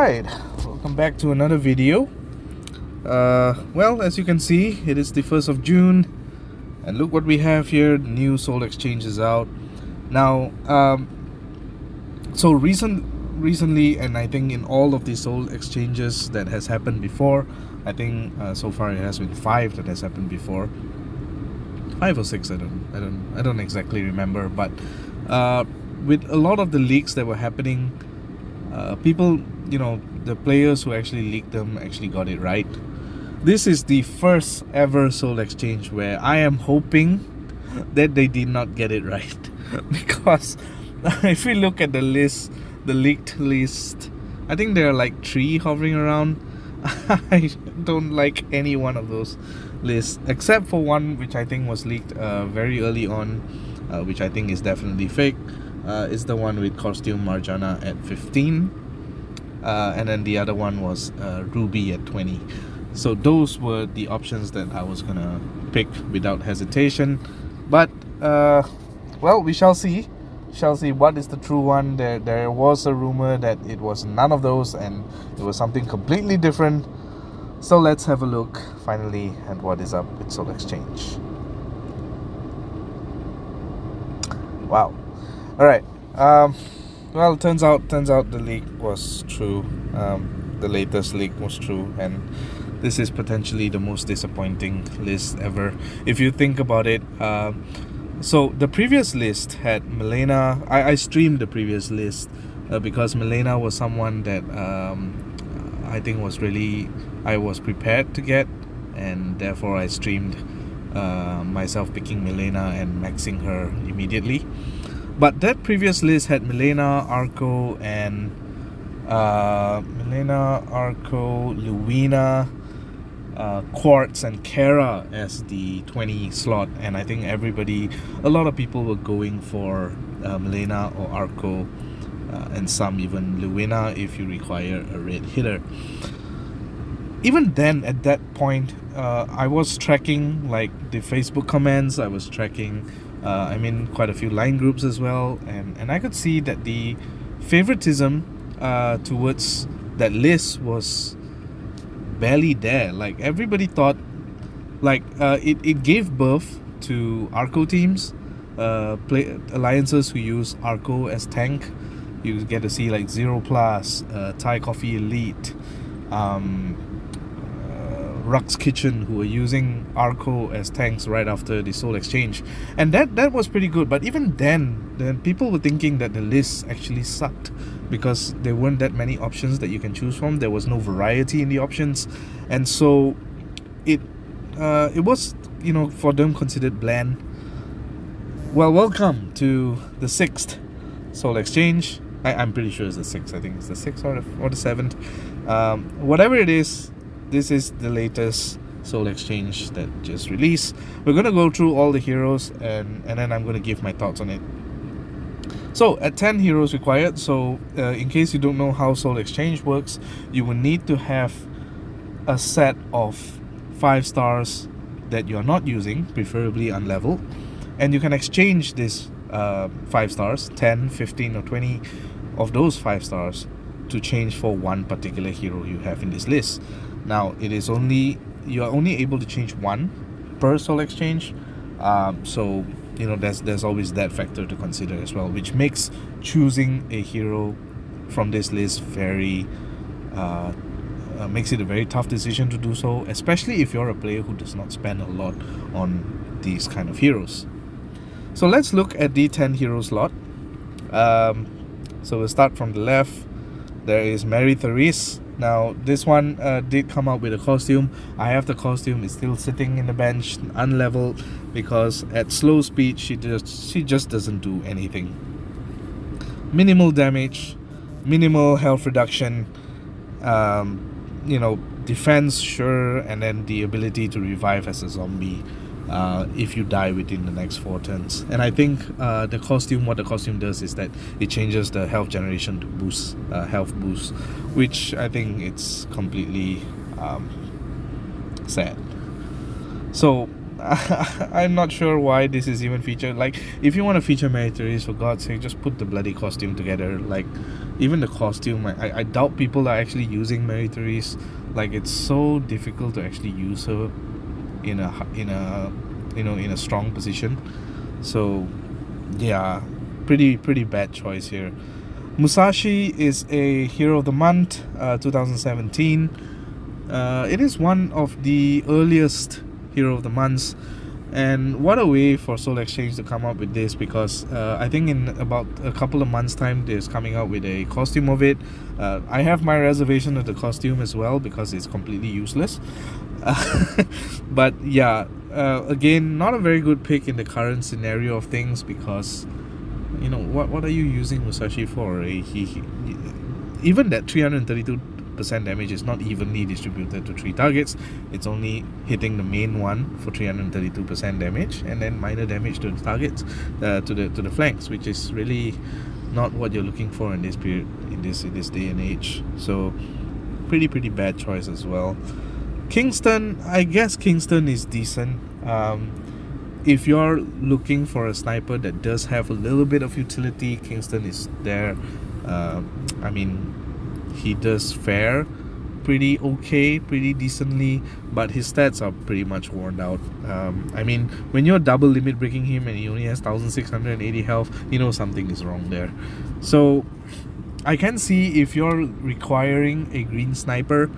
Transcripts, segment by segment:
Alright, welcome back to another video. Well, as you can see, it is the 1st of June, and look what we have here. The new Soul Exchange is out. Now, so recently, and I think in all of the Soul Exchanges that has happened before, I think so far it has been 5 that has happened before. 5 or 6, I don't exactly remember, but with a lot of the leaks that were happening, people, the players who actually leaked them actually got it right. This is the first ever Soul Exchange where I am hoping that they did not get it right. Because if we look at the list, the leaked list, I think there are like 3 hovering around. I don't like any one of those lists, except for one which I think was leaked very early on, which I think is definitely fake. Is the one with Costume Marjana at 15, and then the other one was Ruby at 20. So those were the options that I was gonna pick without hesitation. But well, we shall see. What is the true one. There was a rumor that it was none of those and it was something completely different. So let's have a look finally at what is up with Soul Exchange. Wow. Alright, well, turns out the leak was true. The latest leak was true, and this is potentially the most disappointing list ever if you think about it. So the previous list had Milena. I streamed the previous list because Milena was someone that I think I was prepared to get, and therefore I streamed myself picking Milena and maxing her immediately. But that previous list had Milena, Arco, and Luina, Quartz, and Kara as the 20 slot. And I think a lot of people were going for Milena or Arco, and some even Luina if you require a red hitter. Even then, at that point, I was tracking like the Facebook comments. I was tracking I'm in quite a few line groups as well, and I could see that the favoritism towards that list was barely there. Like everybody thought, like it gave birth to Arco teams, alliances who use Arco as tank. You get to see like Zero Plus, Thai Coffee Elite, Rux Kitchen, who were using Arco as tanks right after the Soul Exchange, and that was pretty good. But even then people were thinking that the list actually sucked because there weren't that many options that you can choose from. There was no variety in the options, and so it was, for them, considered bland. Well, welcome to the 6th Soul Exchange. I'm pretty sure it's the 6th. I think it's the 6th or the 7th. Whatever it is, this is the latest Soul Exchange that just released. We're going to go through all the heroes and then I'm going to give my thoughts on it. So at 10 heroes required. So in case you don't know how Soul Exchange works, you will need to have a set of 5 stars that you're not using, preferably unleveled, and you can exchange this 5 stars, 10, 15 or 20 of those 5 stars to change for one particular hero you have in this list. Now you are only able to change 1 per Soul Exchange, so there's always that factor to consider as well, which makes choosing a hero from this list makes it a very tough decision to do so, especially if you're a player who does not spend a lot on these kind of heroes. So let's look at the 10 hero slot. So we'll start from the left. There is Mary Therese. Now this one did come out with a costume. I have the costume. It's still sitting in the bench unleveled because at slow speed she just doesn't do anything. Minimal damage, minimal health reduction, defense, sure, and then the ability to revive as a zombie if you die within the next 4 turns. And I think what the costume does is that it changes the health generation to boost health boost, which I think it's completely sad. So I'm not sure why this is even featured. Like, if you want to feature Meritaries, for God's sake, just put the bloody costume together. Like, even the costume, I doubt people are actually using Meritaries. Like, it's so difficult to actually use her in a strong position. So yeah, pretty bad choice here. Musashi is a Hero of the Month, 2017. It is one of the earliest Hero of the Months, and what a way for Soul Exchange to come up with this, because I think in about a couple of months time they're coming out with a costume of it. I have my reservation of the costume as well because it's completely useless. But yeah, again, not a very good pick in the current scenario of things, because what are you using Musashi for? He even that 332% damage is not evenly distributed to 3 targets. It's only hitting the main one for 332% damage, and then minor damage to the targets, to the flanks, which is really not what you're looking for in this period, in this day and age. So pretty bad choice as well. Kingston, I guess Kingston is decent. If you're looking for a sniper that does have a little bit of utility, Kingston is there. I mean, he does fare pretty okay, pretty decently, but his stats are pretty much worn out. I mean, when you're double limit breaking him and he only has 1680 health, something is wrong there. So I can see if you're requiring a green sniper,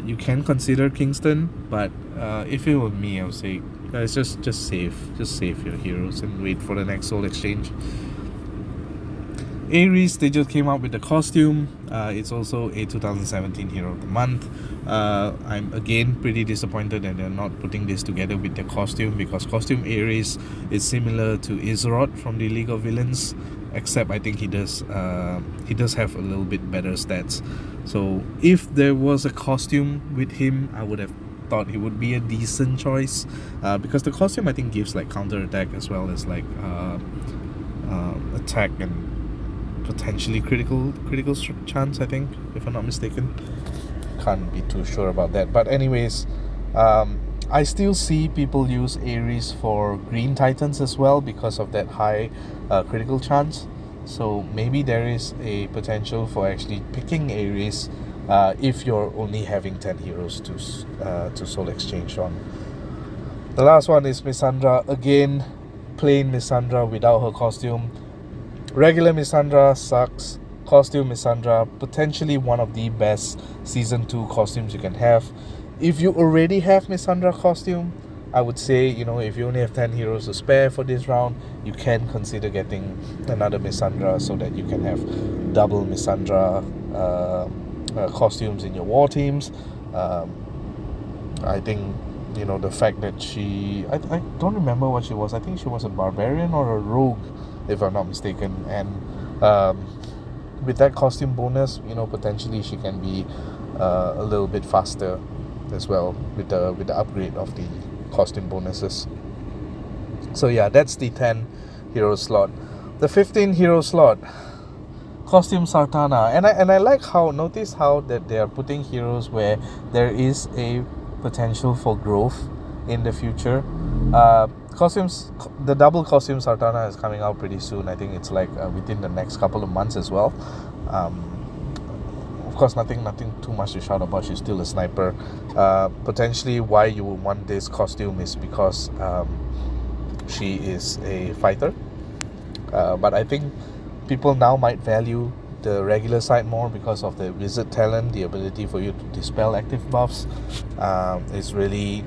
you can consider Kingston, but if it were me, I would say guys, just save your heroes and wait for the next Soul Exchange. Ares, they just came out with the costume. It's also a 2017 Hero of the Month. I'm again pretty disappointed that they're not putting this together with the costume, because costume Ares is similar to Izrod from the League of Villains, except I think he does have a little bit better stats. So if there was a costume with him, I would have thought it would be a decent choice, because the costume I think gives like counter attack as well as like attack and potentially critical chance, I think, if I'm not mistaken. Can't be too sure about that, but anyways, I still see people use Ares for Green Titans as well because of that high critical chance. So maybe there is a potential for actually picking Ares if you're only having 10 heroes to Soul Exchange on. The last one is Missandra. Again, plain Missandra without her costume. Regular Missandra sucks. Costume Missandra, potentially one of the best Season 2 costumes you can have. If you already have Missandra costume, I would say, if you only have 10 heroes to spare for this round, you can consider getting another Missandra so that you can have double Missandra costumes in your war teams. I think, the fact that I don't remember what she was. I think she was a barbarian or a rogue, if I'm not mistaken. And with that costume bonus, potentially she can be a little bit faster as well with the upgrade of the costume bonuses. So yeah, that's the 10 hero slot. The 15 hero slot, Costume Sartana, and I like notice how that they are putting heroes where there is a potential for growth in the future. The double Costume Sartana is coming out pretty soon. I think it's like within the next couple of months as well. Of course, nothing too much to shout about. She's still a sniper. Potentially why you would want this costume is because she is a fighter. But I think people now might value the regular side more because of the wizard talent, the ability for you to dispel active buffs is really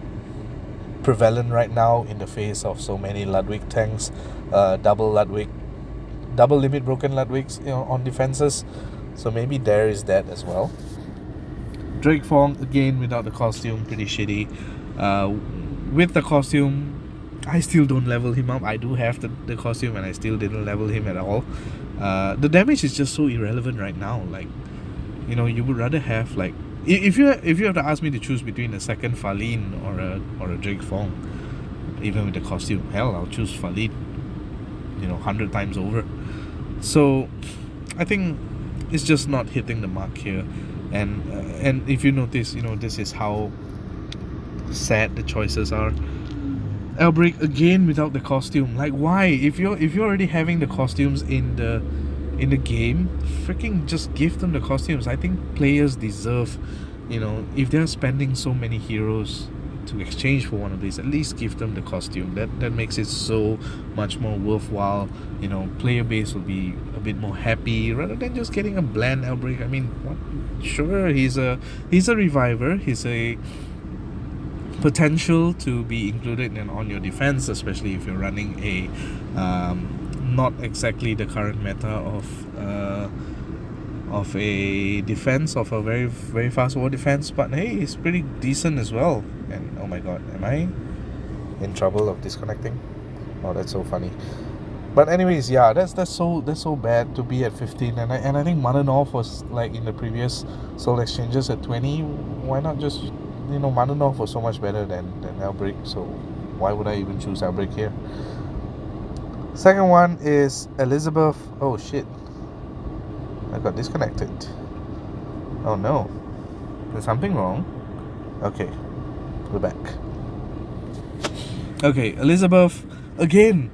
prevalent right now in the face of so many Ludwig tanks, double limit broken Ludwigs on defenses. So maybe there is that as well. Drake Fong, again without the costume, pretty shitty. With the costume, I still don't level him up. I do have the costume and I still didn't level him at all. The damage is just so irrelevant right now. Like, you would rather have like, if you have to ask me to choose between a second Falin or a Drake Fong, even with the costume, hell, I'll choose Falin 100 times over. So I think it's just not hitting the mark here. And if you notice, this is how sad the choices are. Elbrick again without the costume. Like, why? If you're already having the costumes in the game, freaking just give them the costumes. I think players deserve, if they're spending so many heroes to exchange for one of these, at least give them the costume. That makes it so much more worthwhile. Player base will be a bit more happy rather than just getting a bland Elbrick. I mean, sure, he's a reviver. He's a potential to be included on your defense, especially if you're running a not exactly the current meta of a defense, of a very very fast war defense. But hey, it's pretty decent as well. And oh my god, am I in trouble of disconnecting? Oh, that's so funny. But anyways, yeah, that's so bad to be at 15, and I think Manonov was like in the previous Soul Exchanges at 20. Why not just Manonov was so much better than Elbrick, so why would I even choose Elbrick here? Second one is Elizabeth. Oh shit, I got disconnected. Oh no, there's something wrong. Okay, we're back. Okay, Elizabeth again.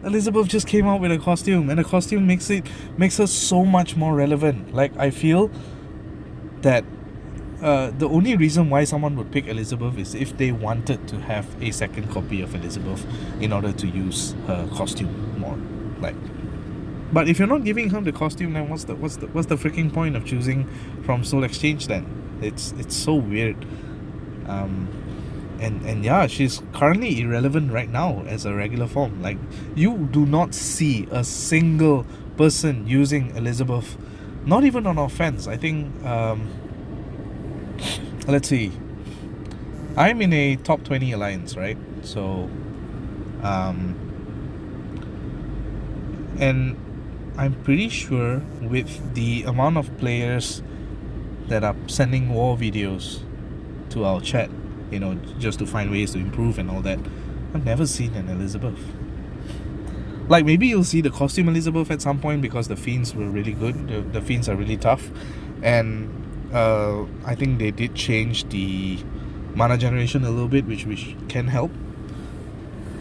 Elizabeth just came out with a costume, and the costume makes her so much more relevant. Like, I feel that the only reason why someone would pick Elizabeth is if they wanted to have a second copy of Elizabeth in order to use her costume more. Like, but if you're not giving her the costume, then what's the freaking point of choosing from Soul Exchange then? It's so weird. And yeah, she's currently irrelevant right now as a regular form. Like, you do not see a single person using Elizabeth, not even on offense. I think let's see, I'm in a top 20 alliance, right? So and I'm pretty sure with the amount of players that are sending war videos to our chat, just to find ways to improve and all that, I've never seen an Elizabeth. Like, maybe you'll see the costume Elizabeth at some point because the Fiends were really good. The Fiends are really tough. And I think they did change the mana generation a little bit, which can help.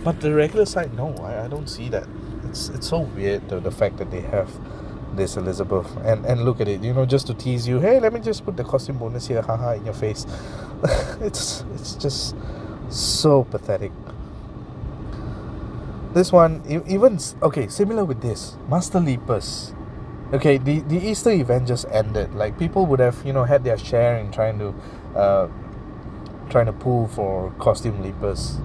But the regular side, no, I don't see that. It's so weird, the fact that they have this Elizabeth. And look at it, just to tease you. Hey, let me just put the costume bonus here, haha, in your face. It's just so pathetic. This one, even okay, similar with this, Master Leapers. Okay, the Easter event just ended. Like, people would have had their share in trying to pull for costume Leapers.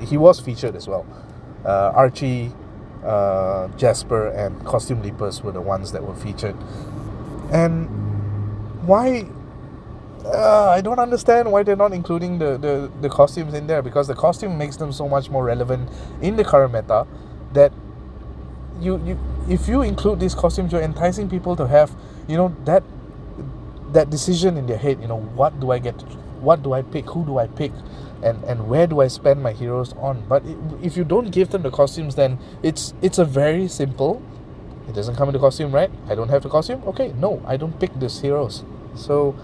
He was featured as well. Archie, Jasper, and costume Leapers were the ones that were featured. And why? I don't understand why they're not including the costumes in there, because the costume makes them so much more relevant in the current meta that if you include these costumes, you're enticing people to have that decision in their head. What do I get? What do I pick? Who do I pick? And where do I spend my heroes on? But if you don't give them the costumes, then it's a very simple. It doesn't come in the costume, right? I don't have the costume. Okay, no, I don't pick these heroes. So,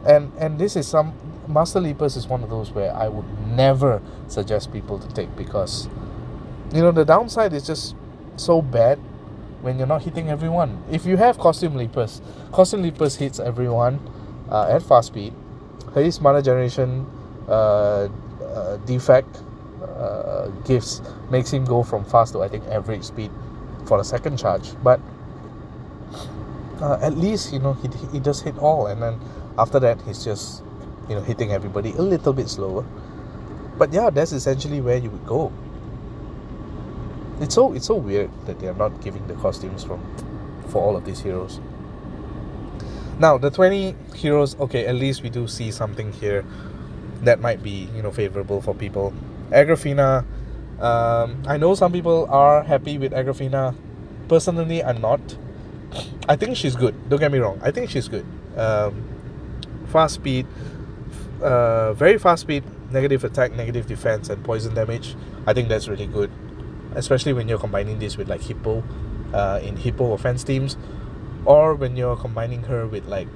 and this is some Master Leapers is one of those where I would never suggest people to take, because the downside is just so bad when you're not hitting everyone. If you have costume Leapers hits everyone at fast speed. His mana generation defect gives makes him go from fast to, I think, average speed for the second charge. But at least he does hit all, and then after that he's just hitting everybody a little bit slower. But yeah, that's essentially where you would go. It's so weird that they are not giving the costumes for all of these heroes. Now, the 20 heroes, okay, at least we do see something here that might be favorable for people. Agrafina, I know some people are happy with Agrafina. Personally, I'm not. I think she's good, don't get me wrong, I think she's good. Fast speed, very fast speed, negative attack, negative defense, and poison damage. I think that's really good, especially when you're combining this with like Hippo in Hippo offense teams, or when you're combining her with like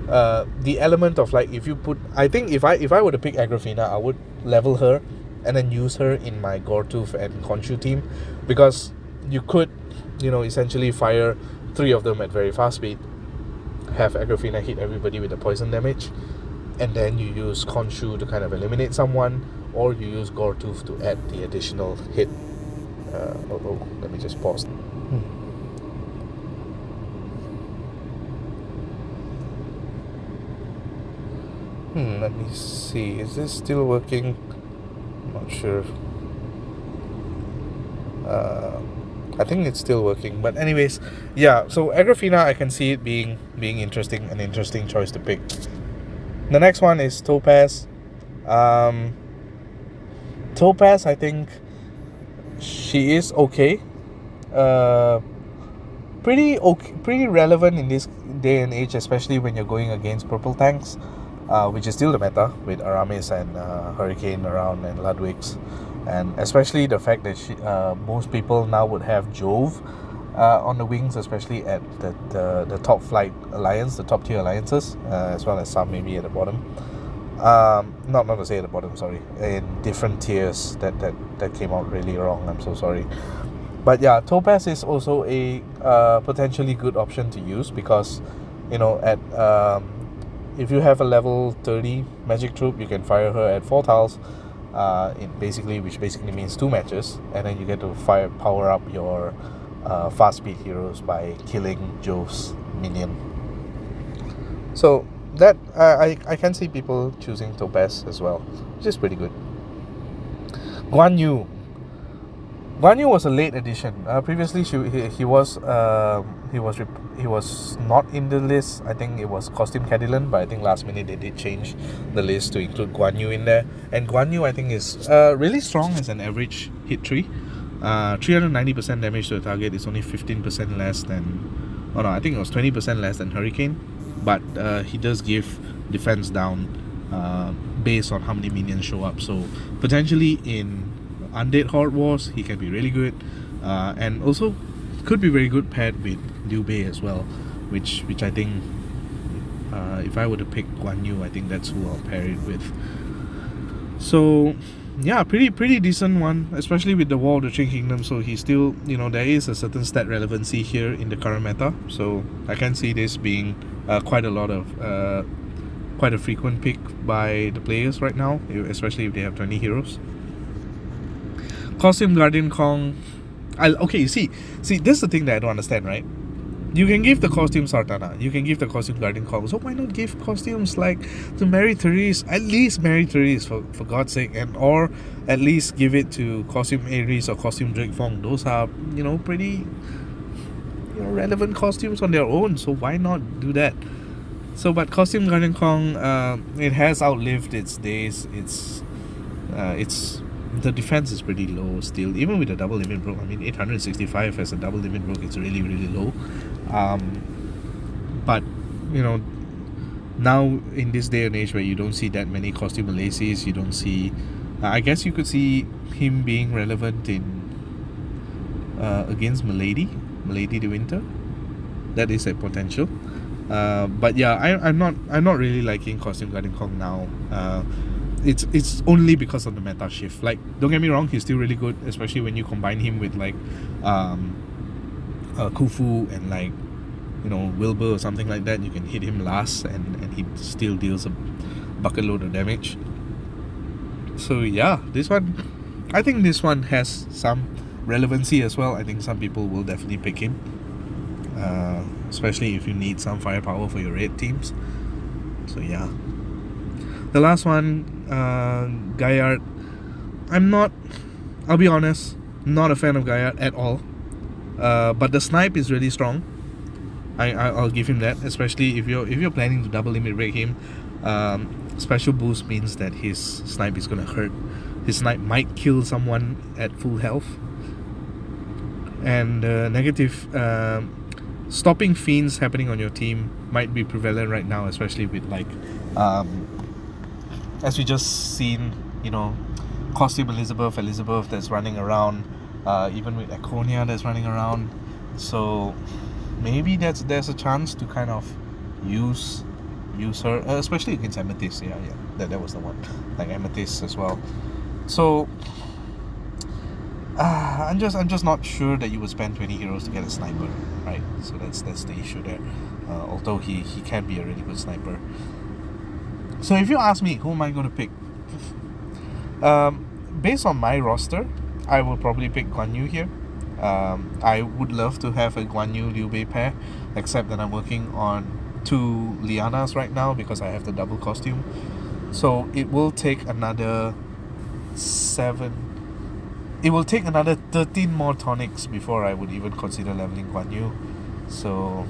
the element of like, if you put, I think if I were to pick Agrafina, I would level her and then use her in my Gortooth and Khonshu team, because you could, essentially fire 3 of them at very fast speed, have Agrafina hit everybody with the poison damage, and then you use Khonshu to kind of eliminate someone, or you use Gortooth to add the additional hit. Let me just pause. Let me see. Is this still working? I'm not sure. I think it's still working. But anyways, yeah. So Agrafina, I can see it being interesting, an interesting choice to pick. The next one is Topaz. Topaz, I think she is okay. Pretty okay, pretty relevant in this day and age, especially when you're going against purple tanks, which is still the meta with Aramis and Hurricane around and Ludwig's, and especially the fact that most people now would have Jove on the wings, especially at the top flight alliance, the top tier alliances, as well as some maybe at the bottom. Not to say at the bottom, sorry, in different tiers that came out really wrong. I'm so sorry. But yeah, Topaz is also a potentially good option to use, because at if you have a level 30 magic troop, you can fire her at 4 tiles, which basically means 2 matches, and then you get to power up your fast speed heroes by killing Jove's minion. So that I can see people choosing Topaz as well, which is pretty good. Guan Yu was a late addition. Previously, he was not in the list. I think it was Costume Cadillac, but I think last minute they did change the list to include Guan Yu in there. And Guan Yu, I think, is really strong as an average hit tree. 390% damage to the target is only 15% less than. Oh no, I think it was 20% less than Hurricane, but he does give defense down based on how many minions show up. So potentially in Undead Horde Wars, he can be really good, and also could be very good paired with Liu Bei as well, which I think if I were to pick Guan Yu, I think that's who I'll pair it with. So yeah, pretty decent one, especially with the War of the Three Kingdoms. So he's still, there is a certain stat relevancy here in the current meta, so I can see this being quite a frequent pick by the players right now, especially if they have 20 heroes. Costume Guardian Kong. You see, this is the thing that I don't understand, right? You can give the costume Sartana, you can give the costume Guardian Kong, so why not give costumes like to Mary Therese, at least Mary Therese for God's sake, or at least give it to costume Ares or costume Drake Fong. Those are, pretty relevant costumes on their own, so why not do that? So, but costume Guardian Kong, it has outlived its days. It's the defense is pretty low still, even with a double limit broke. I mean, 865 as a double limit broke, it's really low. But now in this day and age where you don't see that many costume Alaces, you don't see, I guess you could see him being relevant in against Milady de Winter. That is a potential. But yeah, I'm not really liking costume Guardian Kong now. It's only because of the meta shift. Like, don't get me wrong, he's still really good, especially when you combine him with like Khufu and like Wilbur or something like that. You can hit him last and he still deals a bucket load of damage. So yeah, I think this one has some relevancy as well. I think some people will definitely pick him, especially if you need some firepower for your raid teams. So yeah. The last one, Gaillard. I'll be honest, not a fan of Gaillard at all. But the snipe is really strong. I'll give him that, especially if you're planning to double limit break him. Special boost means that his snipe is gonna hurt. His snipe might kill someone at full health. And negative stopping fiends happening on your team might be prevalent right now, especially with like as we just seen, costume Elizabeth that's running around, even with Econia that's running around. So maybe there's a chance to kind of use her, especially against Amethyst. Yeah, that was the one, like Amethyst as well. So I'm just not sure that you would spend 20 heroes to get a sniper, right? So that's the issue there. Although he can be a really good sniper. So if you ask me, who am I going to pick? Based on my roster, I will probably pick Guan Yu here. I would love to have a Guan Yu Liu Bei pair, except that I'm working on 2 Lianas right now because I have the double costume. So it will take another 13 more tonics before I would even consider leveling Guan Yu. So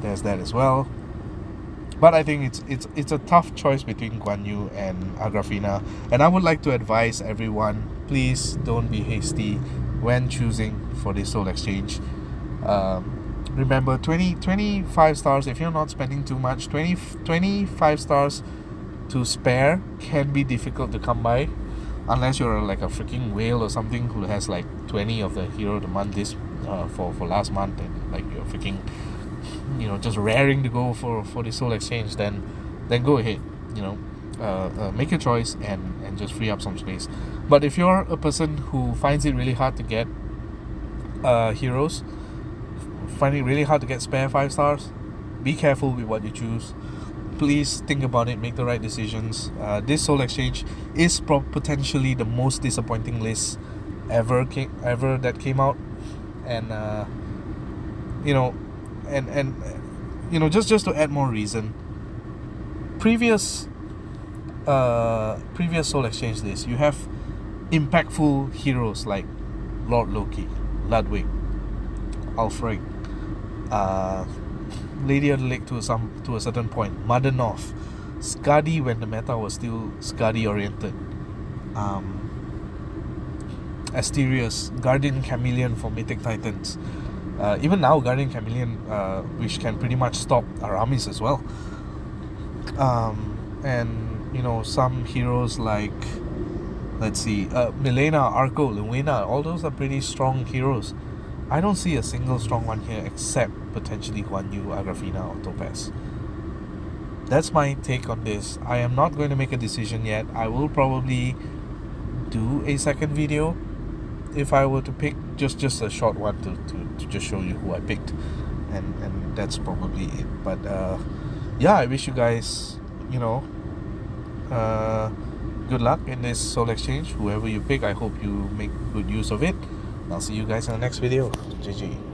there's that as well. But I think it's a tough choice between Guan Yu and Agrafina, and I would like to advise everyone, please don't be hasty when choosing for this soul exchange. Remember, 25 stars, if you're not spending too much, 25 stars to spare can be difficult to come by, unless you're like a freaking whale or something who has like 20 of the hero of the month this for last month, and like you're freaking, you know, just raring to go for the soul exchange, then go ahead, you know, make your choice and just free up some space. But if you're a person who finds it really hard to get heroes, finding it really hard to get spare 5 stars, be careful with what you choose. Please think about it, make the right decisions. This soul exchange is potentially the most disappointing list ever that came out, and you know, and you know, just to add more reason, previous soul exchange list, you have impactful heroes like Lord Loki, Ludwig, Ulfric, Lady of the Lake to a certain point, Mother North, Skadi when the meta was still Skadi oriented, Asterius, Guardian Chameleon for Mythic Titans, even now Guardian Chameleon, which can pretty much stop Aramis as well, and you know, some heroes like, let's see, Milena, Arco, Luena, all those are pretty strong heroes. I don't see a single strong one here except potentially Guan Yu, Agrafina, or Topaz. That's my take on this. I am not going to make a decision yet. I will probably do a second video if I were to pick just a short one to just show you who I picked, and that's probably it. But yeah, I wish you guys, you know, good luck in this soul exchange. Whoever you pick, I hope you make good use of it. I'll see you guys in the next video. GG.